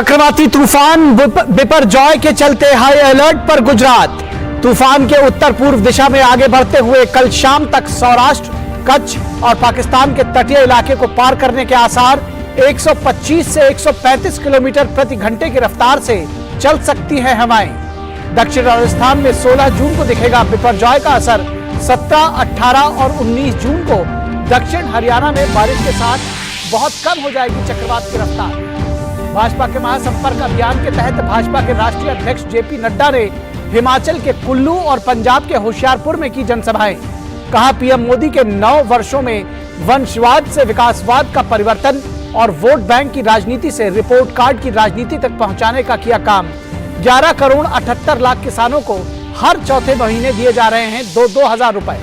चक्रवाती तूफान बिपरजॉय के चलते हाई अलर्ट पर गुजरात। तूफान के उत्तर पूर्व दिशा में आगे बढ़ते हुए कल शाम तक सौराष्ट्र, कच्छ और पाकिस्तान के तटीय इलाके को पार करने के आसार। 125 से 135 किलोमीटर प्रति घंटे की रफ्तार से चल सकती हैं हवाएं। दक्षिण राजस्थान में 16 जून को दिखेगा बिपरजॉय का असर। 17, 18 और 19 जून को दक्षिण हरियाणा में बारिश के साथ बहुत कम हो जाएगी चक्रवात की रफ्तार। भाजपा के महासंपर्क अभियान के तहत भाजपा के राष्ट्रीय अध्यक्ष जेपी नड्डा ने हिमाचल के कुल्लू और पंजाब के होशियारपुर में की जनसभाएं। कहा, पीएम मोदी के 9 वर्षों में वंशवाद से विकासवाद का परिवर्तन और वोट बैंक की राजनीति से रिपोर्ट कार्ड की राजनीति तक पहुंचाने का किया काम। 11 करोड़ 78 लाख किसानों को हर चौथे महीने दिए जा रहे हैं 2-2 हजार रुपए।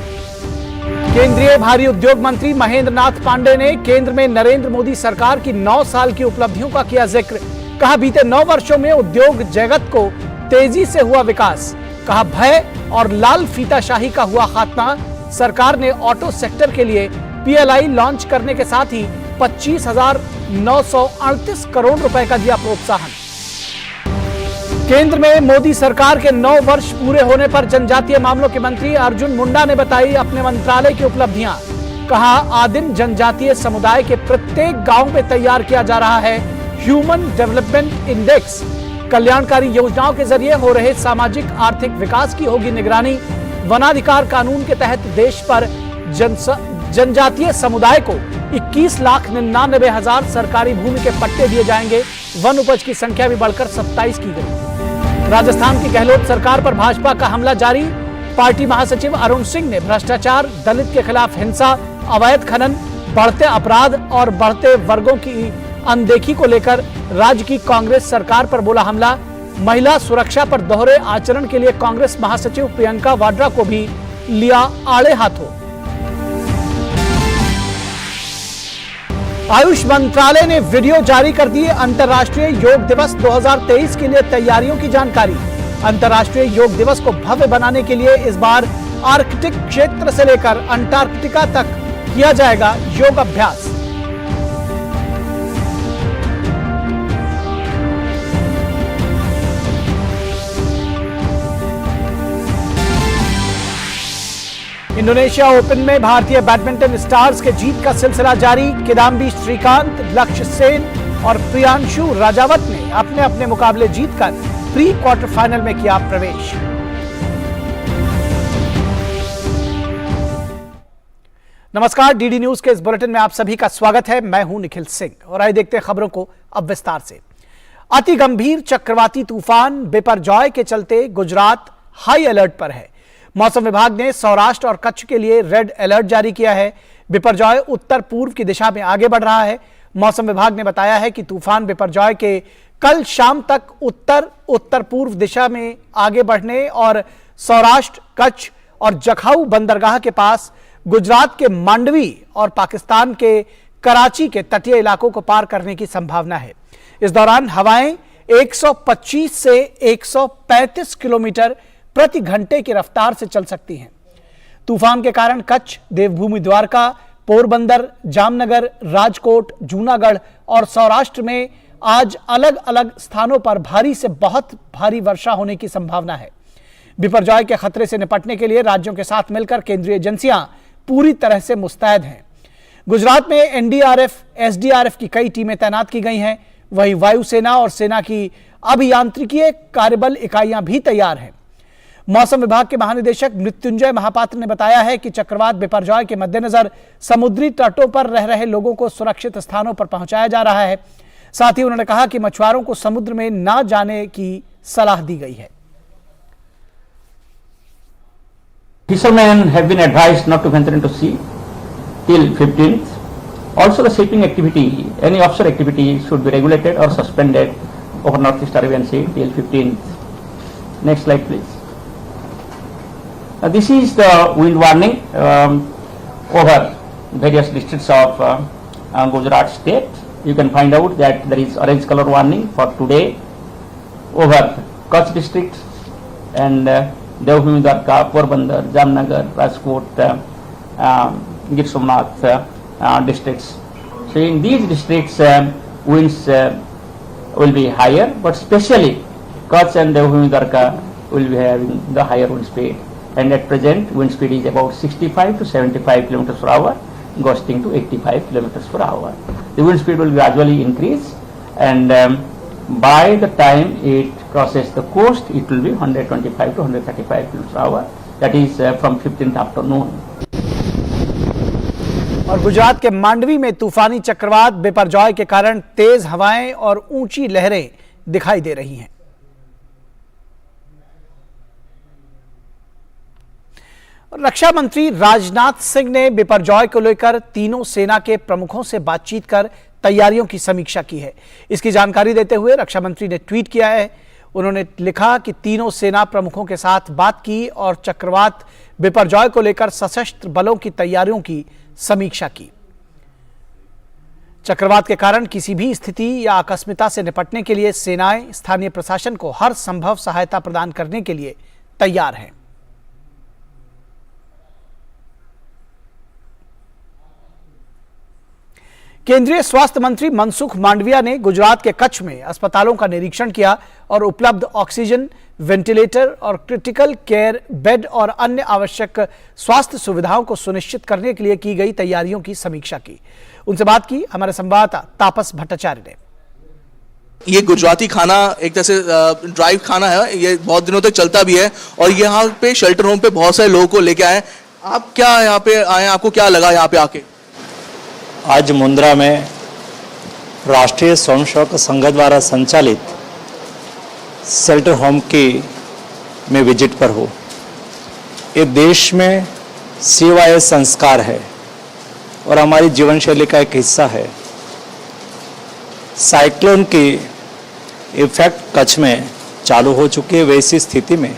केंद्रीय भारी उद्योग मंत्री महेंद्र नाथ पांडे ने केंद्र में नरेंद्र मोदी सरकार की 9 साल की उपलब्धियों का किया जिक्र। कहा, बीते 9 वर्षों में उद्योग जगत को तेजी से हुआ विकास। कहा, भय और लाल फीताशाही का हुआ खात्मा। सरकार ने ऑटो सेक्टर के लिए पीएलआई लॉन्च करने के साथ ही 25,938 करोड़ रुपए का दिया प्रोत्साहन। केंद्र में मोदी सरकार के 9 वर्ष पूरे होने पर जनजातीय मामलों के मंत्री अर्जुन मुंडा ने बताई अपने मंत्रालय की उपलब्धियां। कहा, आदिम जनजातीय समुदाय के प्रत्येक गांव में तैयार किया जा रहा है ह्यूमन डेवलपमेंट इंडेक्स। कल्याणकारी योजनाओं के जरिए हो रहे सामाजिक आर्थिक विकास की होगी निगरानी। वनाधिकार कानून के तहत देश पर जनजातीय समुदाय को 21,99,000 सरकारी भूमि के पट्टे दिए जाएंगे। वन उपज की संख्या भी बढ़कर 27 की गई। राजस्थान की गहलोत सरकार पर भाजपा का हमला जारी। पार्टी महासचिव अरुण सिंह ने भ्रष्टाचार, दलित के खिलाफ हिंसा, अवैध खनन, बढ़ते अपराध और बढ़ते वर्गों की अनदेखी को लेकर राज्य की कांग्रेस सरकार पर बोला हमला। महिला सुरक्षा पर दोहरे आचरण के लिए कांग्रेस महासचिव प्रियंका वाड्रा को भी लिया आड़े हाथों। आयुष मंत्रालय ने वीडियो जारी कर दी अंतर्राष्ट्रीय योग दिवस 2023 के लिए तैयारियों की जानकारी। अंतर्राष्ट्रीय योग दिवस को भव्य बनाने के लिए इस बार आर्कटिक क्षेत्र से लेकर अंटार्कटिका तक किया जाएगा योग अभ्यास। इंडोनेशिया ओपन में भारतीय बैडमिंटन स्टार्स के जीत का सिलसिला जारी। किदांबी श्रीकांत, लक्ष्य सेन और प्रियांशु राजावत ने अपने अपने मुकाबले जीतकर प्री क्वार्टर फाइनल में किया प्रवेश। नमस्कार, डीडी न्यूज के इस बुलेटिन में आप सभी का स्वागत है। मैं हूं निखिल सिंह और आइए देखते हैं खबरों को अब विस्तार से। अति गंभीर चक्रवाती तूफान बिपरजॉय के चलते गुजरात हाई अलर्ट पर है। मौसम विभाग ने सौराष्ट्र और कच्छ के लिए रेड अलर्ट जारी किया है। बिपरजॉय उत्तर पूर्व की दिशा में आगे बढ़ रहा है। मौसम विभाग ने बताया है कि तूफान बिपरजॉय के कल शाम तक उत्तर पूर्व दिशा में आगे बढ़ने और सौराष्ट्र, कच्छ और जखाऊ बंदरगाह के पास गुजरात के मांडवी और पाकिस्तान के कराची के तटीय इलाकों को पार करने की संभावना है। इस दौरान हवाएं 125 से 135 किलोमीटर प्रति घंटे की रफ्तार से चल सकती हैं। तूफान के कारण कच्छ, देवभूमि द्वारका, पोरबंदर, जामनगर, राजकोट, जूनागढ़ और सौराष्ट्र में आज अलग अलग स्थानों पर भारी से बहुत भारी वर्षा होने की संभावना है। बिपरजॉय के खतरे से निपटने के लिए राज्यों के साथ मिलकर केंद्रीय एजेंसियां पूरी तरह से मुस्तैद हैं। गुजरात में एनडीआरएफ, एसडीआरएफ की कई टीमें तैनात की गई हैं। वहीं वायुसेना और सेना की अभियांत्रिकीय कार्यबल इकाइयां भी तैयार हैं। मौसम विभाग के महानिदेशक मृत्युंजय महापात्र ने बताया है कि चक्रवात बिपरजॉय के मद्देनजर समुद्री तटों पर रह रहे लोगों को सुरक्षित स्थानों पर पहुंचाया जा रहा है। साथ ही उन्होंने कहा कि मछुआरों को समुद्र में न जाने की सलाह दी गई है। Fishermen have been advised not to venture into sea till 15th. Also, the shipping activity, any offshore activity, should be regulated or suspended over Northeast Arabian Sea till 15th. Next slide, please. This is the wind warning over various districts of Gujarat state. You can find out that there is orange color warning for today over Kutch district and Devbhoomi Dwarka, Porbandar, Jamnagar, Rajkot, Gir Somnath districts. So in these districts winds will be higher, but especially Kutch and Devbhoomi Dwarka will be having the higher wind speed. And at present, wind speed is about 65 to 75 kilometers per hour, gusting to 85 kilometers per hour. The wind speed will gradually increase, and by the time it crosses the coast, it will be 125 to 135 kilometers per hour. That is from 15th afternoon. और गुजरात के मांडवी में तूफानी चक्रवात बिपरजॉय के कारण तेज हवाएं और ऊंची लहरें दिखाई दे रही हैं। रक्षा मंत्री राजनाथ सिंह ने बिपरजॉय को लेकर तीनों सेना के प्रमुखों से बातचीत कर तैयारियों की समीक्षा की है। इसकी जानकारी देते हुए रक्षा मंत्री ने ट्वीट किया है। उन्होंने लिखा कि तीनों सेना प्रमुखों के साथ बात की और चक्रवात बिपरजॉय को लेकर सशस्त्र बलों की तैयारियों की समीक्षा की। चक्रवात के कारण किसी भी स्थिति या आकस्मिकता से निपटने के लिए सेनाएं स्थानीय प्रशासन को हर संभव सहायता प्रदान करने के लिए तैयार हैं। केंद्रीय स्वास्थ्य मंत्री मनसुख मांडविया ने गुजरात के कच्छ में अस्पतालों का निरीक्षण किया और उपलब्ध ऑक्सीजन, वेंटिलेटर और क्रिटिकल केयर बेड और अन्य आवश्यक स्वास्थ्य सुविधाओं को सुनिश्चित करने के लिए की गई तैयारियों की समीक्षा की। उनसे बात की हमारे संवाददाता तापस भट्टाचार्य ने। ये गुजराती खाना एक तरह से ड्राइव खाना है, ये बहुत दिनों तक चलता भी है और यहाँ पे शेल्टर होम पे बहुत सारे लोगों को लेके आए। आप क्या यहाँ पे आए, आपको क्या लगा यहाँ पे आके? आज मुंद्रा में राष्ट्रीय स्वयंसेवक संघ द्वारा संचालित शेल्टर होम की में विजिट पर हो। ये देश में सेवा एक संस्कार है और हमारी जीवन शैली का एक हिस्सा है। साइक्लोन की इफेक्ट कच्छ में चालू हो चुकी है। वैसी स्थिति में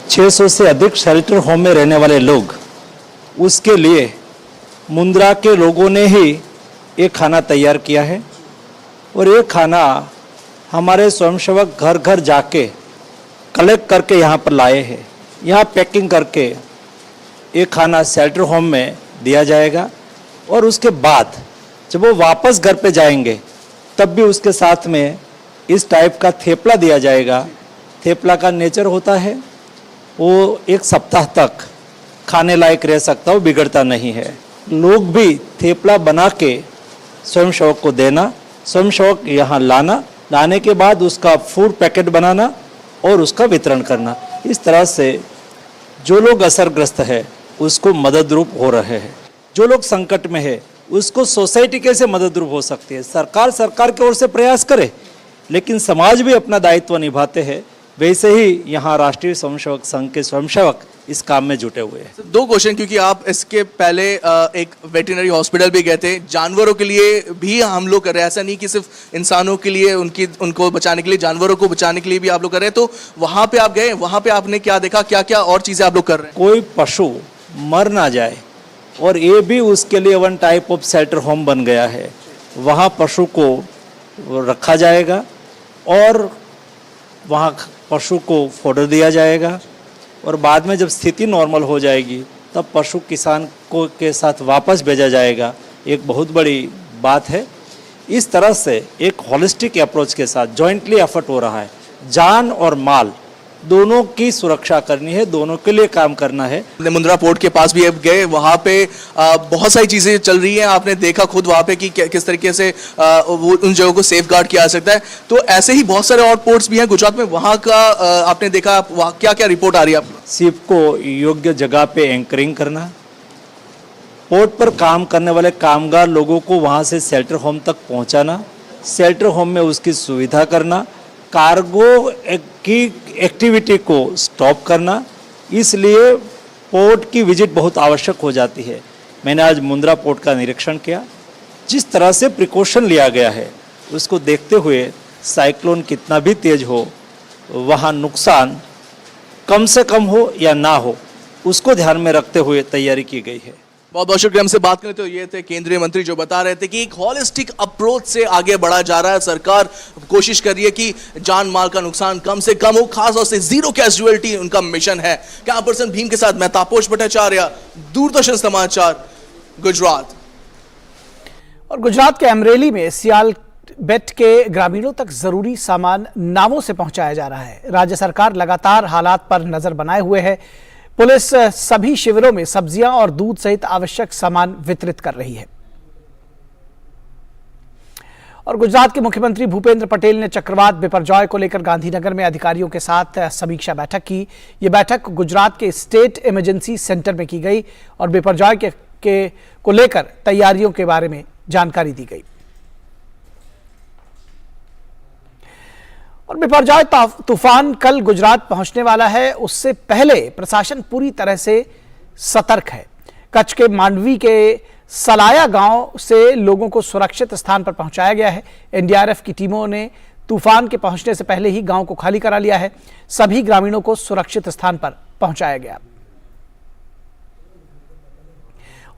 600 से अधिक शेल्टर होम में रहने वाले लोग, उसके लिए मुंद्रा के लोगों ने ही एक खाना तैयार किया है और ये खाना हमारे स्वयंसेवक घर घर जाके कलेक्ट करके यहाँ पर लाए हैं। यहाँ पैकिंग करके ये खाना शेल्टर होम में दिया जाएगा और उसके बाद जब वो वापस घर पे जाएंगे तब भी उसके साथ में इस टाइप का थेपला दिया जाएगा। थेपला का नेचर होता है वो एक सप्ताह तक खाने लायक रह सकता, वो बिगड़ता नहीं है। लोग भी थेपला बना के स्वयंसेवक को देना, स्वयंसेवक यहाँ लाने के बाद उसका फूड पैकेट बनाना और उसका वितरण करना। इस तरह से जो लोग असरग्रस्त है उसको मदद रूप हो रहे हैं। जो लोग संकट में है उसको सोसाइटी कैसे मदद रूप हो सकती है। सरकार की ओर से प्रयास करे, लेकिन समाज भी अपना दायित्व निभाते हैं। वैसे ही यहाँ राष्ट्रीय स्वयंसेवक संघ के स्वयंसेवक इस काम में जुटे हुए हैं। दो क्वेश्चन, क्योंकि आप इसके पहले एक वेटरनरी हॉस्पिटल भी गए थे, जानवरों के लिए भी हम लोग कर रहे हैं। ऐसा नहीं कि सिर्फ इंसानों के लिए, उनको बचाने के लिए, जानवरों को बचाने के लिए भी आप लोग कर रहे हैं। तो वहाँ पे आप गए, वहाँ पे आपने क्या देखा, क्या क्या और चीज़ें आप लोग कर रहे हैं? कोई पशु मर ना जाए और ये भी उसके लिए one type of shelter home बन गया है। वहाँ पशु को रखा जाएगा और वहाँ पशु को फोडर दिया जाएगा और बाद में जब स्थिति नॉर्मल हो जाएगी तब पशु किसान को के साथ वापस भेजा जाएगा। एक बहुत बड़ी बात है। इस तरह से एक होलिस्टिक अप्रोच के साथ जॉइंटली एफर्ट हो रहा है। जान और माल दोनों की सुरक्षा करनी है, दोनों के लिए काम करना है। मुंद्रा पोर्ट के पास भी अब गए, वहाँ पे बहुत सारी चीज़ें चल रही हैं। आपने देखा खुद वहाँ पे कि किस तरीके से उन जगहों को सेफ गार्ड किया जा सकता है। तो ऐसे ही बहुत सारे और पोर्ट्स भी हैं गुजरात में, वहाँ का आपने देखा, वहाँ क्या क्या रिपोर्ट आ रही है आपकी? शिप को योग्य जगह पे एंकरिंग करना, पोर्ट पर काम करने वाले कामगार लोगों को वहाँ से शेल्टर होम तक पहुँचाना, शेल्टर होम में उसकी सुविधा करना, कार्गो की एक्टिविटी को स्टॉप करना। इसलिए पोर्ट की विजिट बहुत आवश्यक हो जाती है। मैंने आज मुंद्रा पोर्ट का निरीक्षण किया। जिस तरह से प्रिकॉशन लिया गया है उसको देखते हुए साइक्लोन कितना भी तेज हो, वहाँ नुकसान कम से कम हो या ना हो, उसको ध्यान में रखते हुए तैयारी की गई है। बहुत बहुत शुक्रिया। हमसे बात करें तो ये थे केंद्रीय मंत्री जो बता रहे थे कि एक हॉलिस्टिक अप्रोच से आगे बढ़ा जा रहा है। सरकार कोशिश कर रही है कि जान माल का नुकसान कम से कम हो, खास तौर से जीरो कैजुअलिटी उनका मिशन है। कैमरा पर्सन भीम के साथ मैं तापस भट्टाचार्य, दूरदर्शन समाचार, गुजरात। और गुजरात के अमरेली में बेट के ग्रामीणों तक जरूरी सामान नावों से पहुंचाया जा रहा है। राज्य सरकार लगातार हालात पर नजर बनाए हुए है। पुलिस सभी शिविरों में सब्जियां और दूध सहित आवश्यक सामान वितरित कर रही है। और गुजरात के मुख्यमंत्री भूपेंद्र पटेल ने चक्रवात बिपरजॉय को लेकर गांधीनगर में अधिकारियों के साथ समीक्षा बैठक की। यह बैठक गुजरात के स्टेट इमरजेंसी सेंटर में की गई और बिपरजॉय को लेकर तैयारियों के बारे में जानकारी दी गई। और बिपरजॉय तूफान कल गुजरात पहुंचने वाला है, उससे पहले प्रशासन पूरी तरह से सतर्क है। कच्छ के मांडवी के सलाया गांव से लोगों को सुरक्षित स्थान पर पहुंचाया गया है। एनडीआरएफ की टीमों ने तूफान के पहुंचने से पहले ही गांव को खाली करा लिया है। सभी ग्रामीणों को सुरक्षित स्थान पर पहुंचाया गया।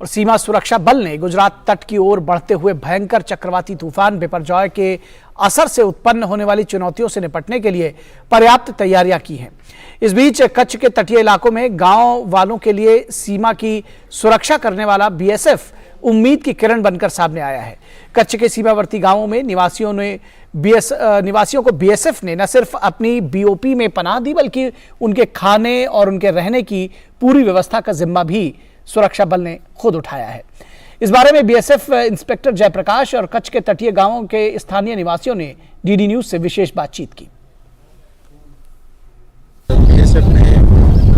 और सीमा सुरक्षा बल ने गुजरात तट की ओर बढ़ते हुए भयंकर चक्रवाती तूफान बिपरजॉय के असर से उत्पन्न होने वाली चुनौतियों से निपटने के लिए पर्याप्त तैयारियां की हैं। इस बीच कच्छ के तटीय इलाकों में गांव वालों के लिए सीमा की सुरक्षा करने वाला बीएसएफ उम्मीद की किरण बनकर सामने आया है। कच्छ के सीमावर्ती गांवों में निवासियों को बीएसएफ ने न सिर्फ अपनी बीओपी में पनाह दी, बल्कि उनके खाने और उनके रहने की पूरी व्यवस्था का जिम्मा भी सुरक्षा बल ने खुद उठाया है। इस बारे में बीएसएफ इंस्पेक्टर जयप्रकाश और कच्छ के तटीय गांवों के स्थानीय निवासियों ने डीडी न्यूज से विशेष बातचीत की। बीएसएफ ने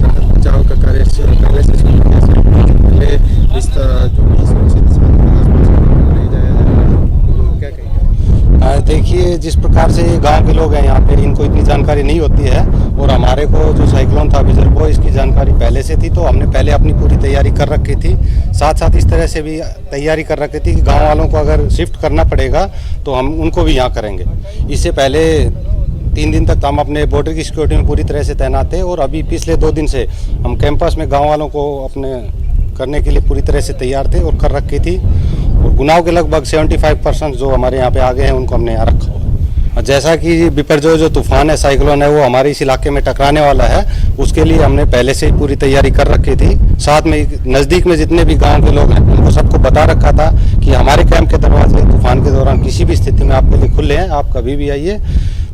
राहत बचाव का कार्य पहले से शुरू किया है। पहले इस तरह जो भी सुरक्षित स्थान पर आसपास ले जाया जाएगा, क्या कहेंगे? देखिए, जिस प्रकार से गांव के लोग हैं यहाँ पे, इनको इतनी जानकारी नहीं होती है और हमारे को जो साइक्लोन था विजर को, इसकी जानकारी पहले से थी, तो हमने पहले अपनी पूरी तैयारी कर रखी थी। साथ साथ इस तरह से भी तैयारी कर रखी थी कि गांव वालों को अगर शिफ्ट करना पड़ेगा तो हम उनको भी यहाँ करेंगे। इससे पहले 3 दिन तक हम अपने बॉर्डर की सिक्योरिटी में पूरी तरह से तैनात थे और अभी पिछले 2 दिन से हम कैंपस में गाँव वालों को अपने करने के लिए पूरी तरह से तैयार थे और कर रखी थी। और गुनाहों के लगभग 75% जो हमारे यहाँ पे आ गए हैं उनको हमने यहाँ रखा हुआ। और जैसा कि बिपरजॉय जो तूफान है, साइक्लोन है, वो हमारे इस इलाके में टकराने वाला है, उसके लिए हमने पहले से ही पूरी तैयारी कर रखी थी। साथ में नज़दीक में जितने भी गांव के लोग हैं उनको सबको बता रखा था कि हमारे कैंप के दरवाजे तूफान के दौरान किसी भी स्थिति में आपके लिए खुले हैं, आप कभी भी आइए।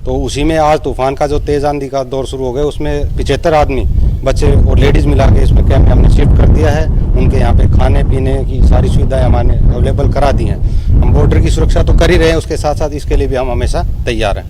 तो उसी में आज तूफान का जो तेज आंधी का दौर शुरू हो गया, उसमें 75 आदमी, बच्चे और लेडीज़ मिला के इसमें कैंप में हमने शिफ्ट कर दिया है। उनके यहाँ पे खाने पीने की सारी सुविधाएं हमने अवेलेबल करा दी हैं। हम बॉर्डर की सुरक्षा तो कर ही रहे हैं, उसके साथ साथ इसके लिए भी हम हमेशा तैयार हैं।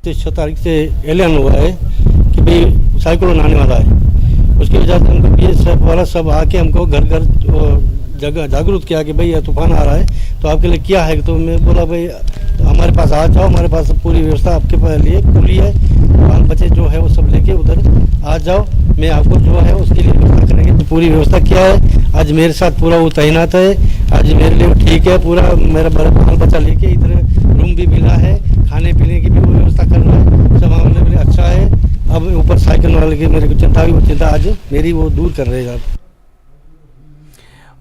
6 तारीख से ऐलान हुआ है कि भाई साइक्लोन आने वाला है। उसकी वजह से हमको बीएसएफ वाला सब आके हमको घर घर जगह जागरूक किया कि भाई यह तूफान आ रहा है, तो आपके लिए क्या है। तो मैं बोला भाई तो हमारे पास आ जाओ, हमारे पास पूरी व्यवस्था आपके लिए खुली है, बाल बच्चे जो है वो सब लेके उधर आ जाओ, मैं आपको जो है उसके लिए व्यवस्था करेंगे। तो पूरी व्यवस्था किया है। आज मेरे साथ पूरा वो तैनात है, आज मेरे लिए ठीक है। पूरा मेरा बाल बच्चा लेके इधर रूम भी मिला है, खाने पीने की भी वो व्यवस्था कर रहा है, सब हमारे लिए अच्छा है। अब ऊपर साइकिल वाले की मेरे को चिंता भी, वो चिंता आज मेरी वो दूर कर रहे हैं।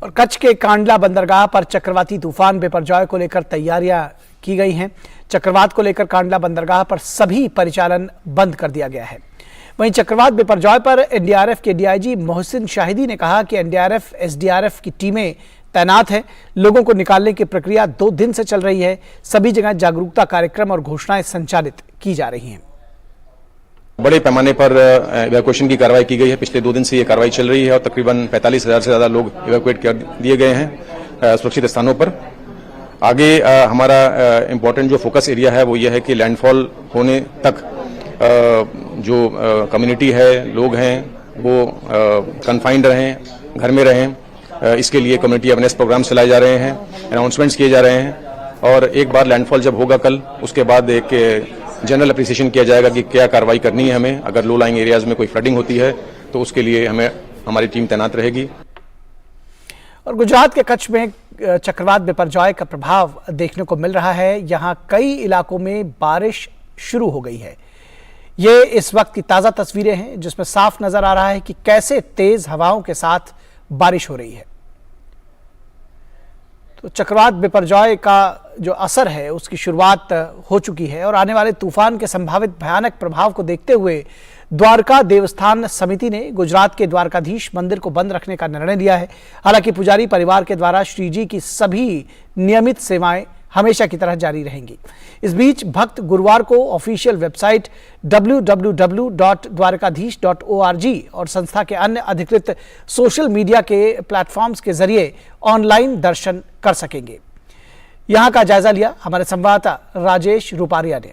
और कच्छ के कांडला बंदरगाह पर चक्रवाती तूफान बिपरजॉय को लेकर तैयारियां की गई हैं। चक्रवात को लेकर कांडला बंदरगाह पर सभी परिचालन बंद कर दिया गया है। वहीं चक्रवात बिपरजॉय पर एनडीआरएफ के डीआईजी मोहसिन शाहिदी ने कहा कि एनडीआरएफ एसडीआरएफ की टीमें तैनात हैं। लोगों को निकालने की प्रक्रिया 2 दिन से चल रही है। सभी जगह जागरूकता कार्यक्रम और घोषणाएं संचालित की जा रही हैं। बड़े पैमाने पर इवैक्यूएशन की कार्रवाई की गई है। पिछले 2 दिन से ये कार्रवाई चल रही है और तकरीबन 45,000 से ज़्यादा लोग इवैक्यूएट कर दिए गए हैं सुरक्षित स्थानों पर। आगे हमारा इम्पोर्टेंट जो फोकस एरिया है वो ये है कि लैंडफॉल होने तक जो कम्युनिटी है, लोग हैं, वो कन्फाइंड रहें, घर में रहें। इसके लिए कम्युनिटी अवेयरनेस प्रोग्राम चलाए जा रहे हैं, अनाउंसमेंट्स किए जा रहे हैं और एक बार लैंडफॉल जब होगा कल, उसके बाद एक जनरल अप्रिसिएशन किया जाएगा कि क्या कार्रवाई करनी है हमें। अगर लो लाइंग एरियाज में कोई फ्लडिंग होती है तो उसके लिए हमारी टीम तैनात रहेगी। और गुजरात के कच्छ में चक्रवात बिपरजॉय का प्रभाव देखने को मिल रहा है। यहाँ कई इलाकों में बारिश शुरू हो गई है। ये इस वक्त की ताज़ा तस्वीरें हैं जिसमें साफ नजर आ रहा है कि कैसे तेज हवाओं के साथ बारिश हो रही है। तो चक्रवात बिपरजॉय का जो असर है उसकी शुरुआत हो चुकी है और आने वाले तूफान के संभावित भयानक प्रभाव को देखते हुए द्वारका देवस्थान समिति ने गुजरात के द्वारकाधीश मंदिर को बंद रखने का निर्णय लिया है। हालांकि पुजारी परिवार के द्वारा श्री जी की सभी नियमित सेवाएं हमेशा की तरह जारी रहेंगी। इस बीच भक्त गुरुवार को ऑफिशियल वेबसाइट www.dwarkadhish.org और संस्था के अन्य अधिकृत सोशल मीडिया के प्लेटफॉर्म्स के जरिए ऑनलाइन दर्शन कर सकेंगे। यहां का जायजा लिया हमारे संवाददाता राजेश रूपारिया ने।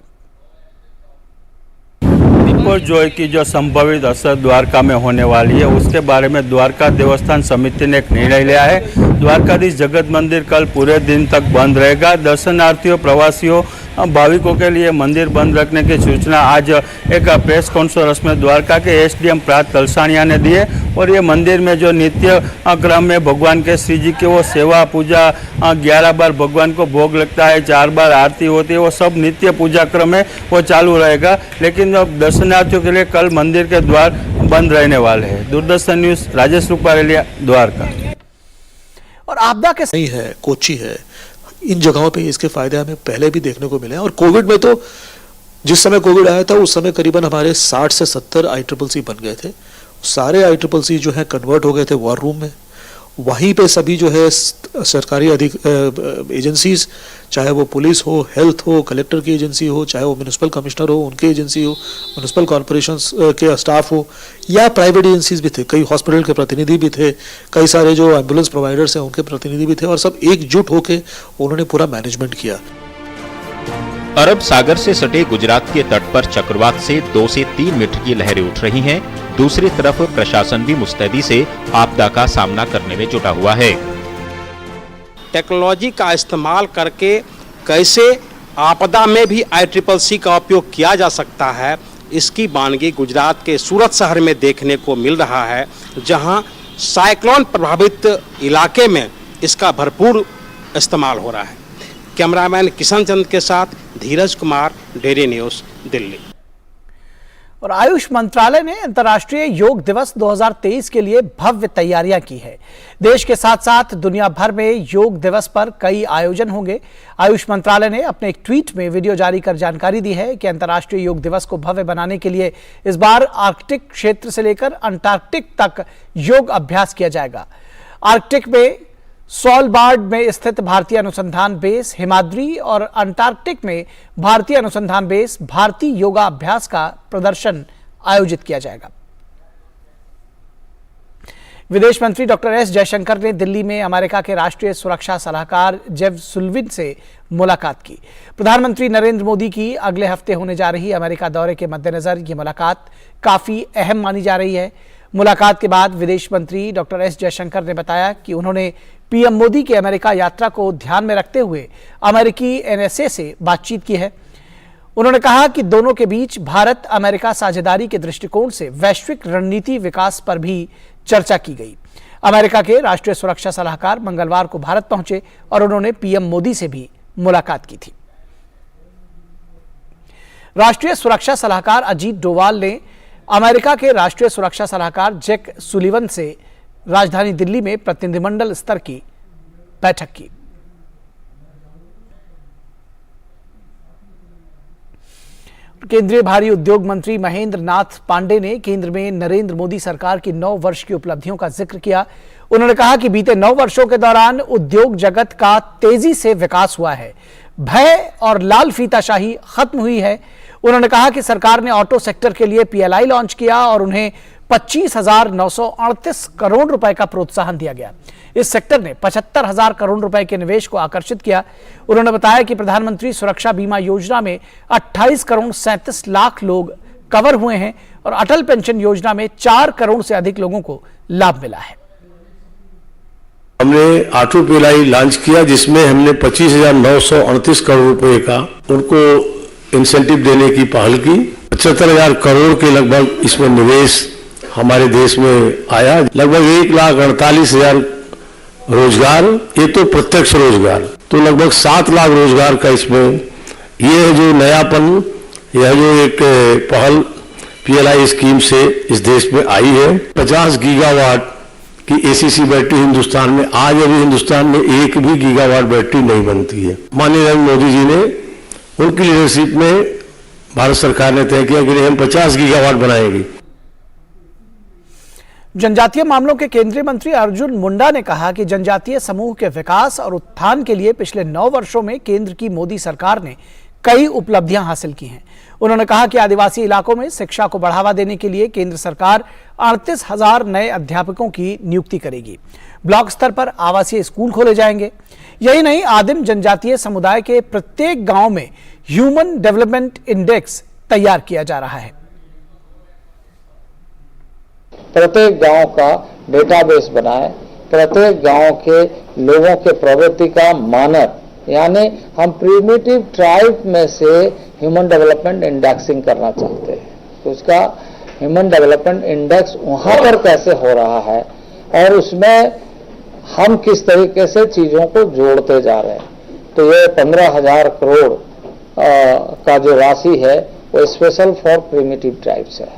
दीपोत्सव की जो संभावित असर द्वारका में होने वाली है उसके बारे में द्वारका देवस्थान समिति ने एक निर्णय लिया है। द्वारकाधीश जगत मंदिर कल पूरे दिन तक बंद रहेगा। दर्शनार्थियों, प्रवासियों, भाविकों के लिए मंदिर बंद रखने की सूचना आज एक प्रेस कॉन्फ्रेंस में द्वारका के एसडीएम प्रात कलसानिया ने दी है। और ये मंदिर में जो नित्य क्रम में भगवान के श्री जी के वो सेवा पूजा 11 बार भगवान को भोग लगता है, 4 बार आरती होती है, वो सब नित्य पूजा क्रम है वो चालू रहेगा। लेकिन दर्शनार्थियों के लिए कल मंदिर के द्वार बंद रहने वाले हैं। दूरदर्शन न्यूज राजेश रूपारेलिया, द्वारका। और आपदा के नहीं है, कोची है, इन जगहों पे इसके फायदे हमें पहले भी देखने को मिले हैं। और कोविड में तो जिस समय कोविड आया था उस समय करीबन हमारे 60 से 70 ICCC बन गए थे। सारे ICCC जो है कन्वर्ट हो गए थे वॉर रूम में। वहीं पे सभी जो है सरकारी एजेंसीज, चाहे वो पुलिस हो, हेल्थ हो, कलेक्टर की एजेंसी हो, चाहे वो म्यूनिसिपल कमिश्नर हो उनकी एजेंसी हो, म्यूनिसिपल कॉर्पोरेशंस के स्टाफ हो, या प्राइवेट एजेंसीज भी थे, कई हॉस्पिटल के प्रतिनिधि भी थे, कई सारे जो एम्बुलेंस प्रोवाइडर्स हैं उनके प्रतिनिधि भी थे, और सब एकजुट होकर उन्होंने पूरा मैनेजमेंट किया। अरब सागर से सटे गुजरात के तट पर चक्रवात से 2 से 3 मीटर की लहरें उठ रही हैं। दूसरी तरफ प्रशासन भी मुस्तैदी से आपदा का सामना करने में जुटा हुआ है। टेक्नोलॉजी का इस्तेमाल करके कैसे आपदा में भी ICCC का उपयोग किया जा सकता है, इसकी बानगी गुजरात के सूरत शहर में देखने को मिल रहा है, जहां साइक्लोन प्रभावित इलाके में इसका भरपूर इस्तेमाल हो रहा है। कैमरामैन किशन चंद के साथ धीरज कुमार, डेली न्यूज, दिल्ली। और आयुष मंत्रालय ने अंतर्राष्ट्रीय योग दिवस 2023 के लिए भव्य तैयारियां की है। देश के साथ साथ दुनिया भर में योग दिवस पर कई आयोजन होंगे। आयुष मंत्रालय ने अपने एक ट्वीट में वीडियो जारी कर जानकारी दी है कि अंतर्राष्ट्रीय योग दिवस को भव्य बनाने के लिए इस बार आर्कटिक क्षेत्र से लेकर अंटार्कटिक तक योग अभ्यास किया जाएगा। आर्कटिक में सॉलबार्ड में स्थित भारतीय अनुसंधान बेस हिमाद्री और अंटार्कटिक में भारतीय अनुसंधान बेस भारतीय योगा अभ्यास का प्रदर्शन आयोजित किया जाएगा। विदेश मंत्री डॉक्टर एस जयशंकर ने दिल्ली में अमेरिका के राष्ट्रीय सुरक्षा सलाहकार जेफ सुल्लिवन से मुलाकात की। प्रधानमंत्री नरेंद्र मोदी की अगले हफ्ते होने जा रही अमेरिका दौरे के मद्देनजर ये मुलाकात काफी अहम मानी जा रही है। मुलाकात के बाद विदेश मंत्री डॉक्टर एस जयशंकर ने बताया कि उन्होंने पीएम मोदी की अमेरिका यात्रा को ध्यान में रखते हुए अमेरिकी NSA से बातचीत की है। उन्होंने कहा कि दोनों के बीच भारत अमेरिका साझेदारी के दृष्टिकोण से वैश्विक रणनीति विकास पर भी चर्चा की गई। अमेरिका के राष्ट्रीय सुरक्षा सलाहकार मंगलवार को भारत पहुंचे और उन्होंने पीएम मोदी से भी मुलाकात की थी। राष्ट्रीय सुरक्षा सलाहकार अजीत डोवाल ने अमेरिका के राष्ट्रीय सुरक्षा सलाहकार जैक सुलिवन से राजधानी दिल्ली में प्रतिनिधिमंडल स्तर की बैठक की। केंद्रीय भारी उद्योग मंत्री महेंद्र नाथ पांडे ने केंद्र में नरेंद्र मोदी सरकार की 9 वर्ष की उपलब्धियों का जिक्र किया। उन्होंने कहा कि बीते 9 वर्षों के दौरान उद्योग जगत का तेजी से विकास हुआ है, भय और लाल फीताशाही खत्म हुई है। उन्होंने कहा कि सरकार ने ऑटो सेक्टर के लिए PLI लॉन्च किया और उन्हें 25,938 करोड़ रुपए का प्रोत्साहन दिया गया। इस सेक्टर ने 75,000 करोड़ रुपए के निवेश को आकर्षित किया। उन्होंने बताया कि प्रधानमंत्री सुरक्षा बीमा योजना में 28 करोड़ 37 लाख लोग कवर हुए हैं और अटल पेंशन योजना में 4 करोड़ से अधिक लोगों को लाभ मिला है। हमने ऑटो PLI लॉन्च किया जिसमें हमने 25,938 करोड़ रुपए का उनको इंसेंटिव देने की पहल की। 75,000 करोड़ के लगभग इसमें निवेश हमारे देश में आया। लगभग 1,48,000 रोजगार, ये तो प्रत्यक्ष रोजगार, तो लगभग 7 लाख रोजगार का इसमें ये है जो नयापन, यह जो एक पहल PLI स्कीम से इस देश में आई है। 50 गीगावाट की ACC बैटरी हिंदुस्तान में, आज अभी हिंदुस्तान में एक भी गीगावाट बैटरी नहीं बनती है। माननीय नरेंद्र मोदी जी ने, उनकी लीडरशिप में भारत सरकार ने तय किया कि हम 50 गीगावाट बनाएंगे। जनजातीय मामलों के केंद्रीय मंत्री अर्जुन मुंडा ने कहा कि जनजातीय समूह के विकास और उत्थान के लिए पिछले 9 वर्षों में केंद्र की मोदी सरकार ने कई उपलब्धियां हासिल की हैं। उन्होंने कहा कि आदिवासी इलाकों में शिक्षा को बढ़ावा देने के लिए केंद्र सरकार 38,000 नए अध्यापकों की नियुक्ति करेगी। ब्लॉक स्तर पर आवासीय स्कूल खोले जाएंगे। यही नहीं, आदिम जनजातीय समुदाय के प्रत्येक गांव में ह्यूमन डेवलपमेंट इंडेक्स तैयार किया जा रहा है। प्रत्येक गांव का डेटाबेस बनाए, प्रत्येक गांव के लोगों के प्रवृत्ति का मानक, यानी हम प्रिमिटिव ट्राइब में से ह्यूमन डेवलपमेंट इंडेक्सिंग करना चाहते हैं। तो उसका ह्यूमन डेवलपमेंट इंडेक्स वहां पर कैसे हो रहा है और उसमें हम किस तरीके से चीजों को जोड़ते जा रहे हैं। तो ये 15,000 करोड़ का जो राशि है वो स्पेशल फॉर प्रिमिटिव ट्राइब्स है।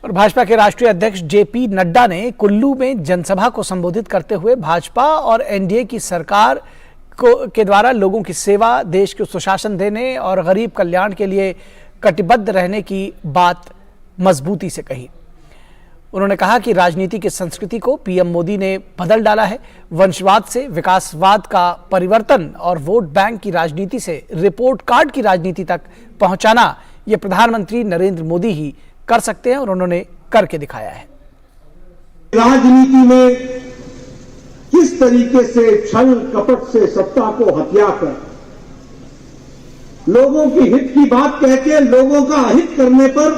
और भाजपा के राष्ट्रीय अध्यक्ष जेपी नड्डा ने कुल्लू में जनसभा को संबोधित करते हुए भाजपा और एनडीए की सरकार के द्वारा लोगों की सेवा, देश को सुशासन देने और गरीब कल्याण के लिए कटिबद्ध रहने की बात मजबूती से कही। उन्होंने कहा कि राजनीति की संस्कृति को पीएम मोदी ने बदल डाला है। वंशवाद से विकासवाद का परिवर्तन और वोट बैंक की राजनीति से रिपोर्ट कार्ड की राजनीति तक पहुंचाना ये प्रधानमंत्री नरेंद्र मोदी ही कर सकते हैं और उन्होंने करके दिखाया है। राजनीति में किस तरीके से छल कपट से सत्ता को हत्या कर लोगों की हित की बात कह के लोगों का अहित करने पर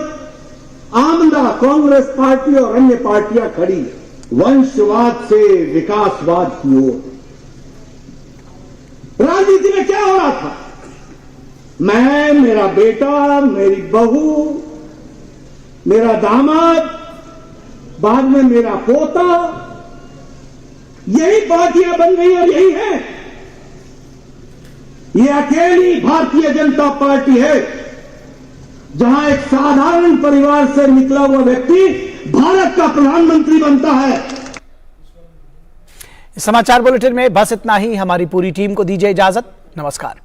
आमना कांग्रेस पार्टी और अन्य पार्टियां खड़ी है। वंशवाद से विकासवाद की ओर राजनीति में क्या हो रहा था? मैं, मेरा बेटा, मेरी बहू, मेरा दामाद, बाद में मेरा पोता, यही पार्टियां बन गई और यही है। ये अकेली भारतीय जनता पार्टी है जहां एक साधारण परिवार से निकला हुआ व्यक्ति भारत का प्रधानमंत्री बनता है। इस समाचार बुलेटिन में बस इतना ही। हमारी पूरी टीम को दीजिए इजाजत। नमस्कार।